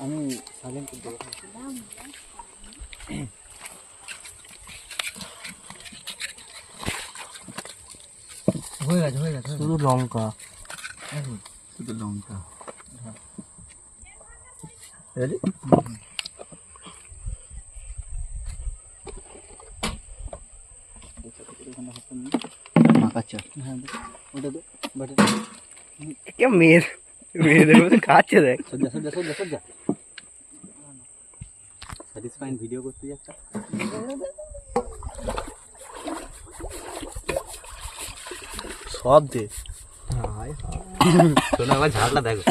আমি সাইলেন্ট করে দেবো। হয়ে গেছে শুধু লঙ্কা, শুধু লঙ্কা। রেডি? মেয়েদের মধ্যে খাচ্ছে দেখ। স্যাটিসফাইং ভিডিও করতে যাচ্ছে। সব দে। শোনো আমার ঝাড়লা দেখো,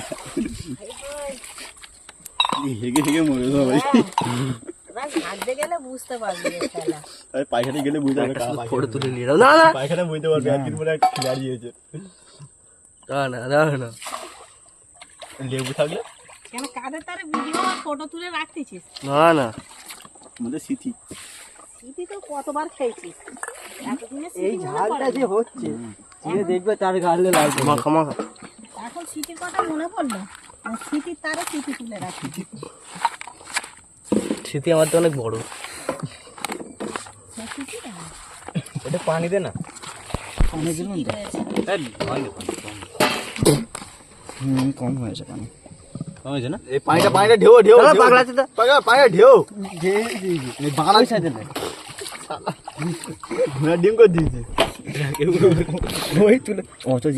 হেগে হেগে মরে যাবো ভাই। হাঁটতে গেলে বুঝতে পারবি খেলা। পায়খানা গেলে বুঝতে পারবে, ফটো তুলে নিয়ে যাও। না না পায়খানা বুঝতে পারবে, একদিন পরে দাঁড়িয়েছে। না লেবু থাকলে কেন কাদের তারে ভিডিও আর ফটো তুলে রাখতেছিস? না আমাদের স্মৃতি তো কতবার খেয়েছিস এতদিনে। এই ঝালটা যে হচ্ছে, যে দেখবে তার গালে লাগবে। মাখা এখন স্মৃতির কথা মনে পড়লো, স্মৃতির তারে স্মৃতি তুলে রাখি। স্মৃতি আমার তো অনেক বড়। এটা পানি দে না, কম হয়েছে পানি, কম হয়েছে না? এই পানিটা ঢেউ পানিটা ঢেউ বাংলা সাইডে না ডিম করে দিয়েছে। ওই তুলে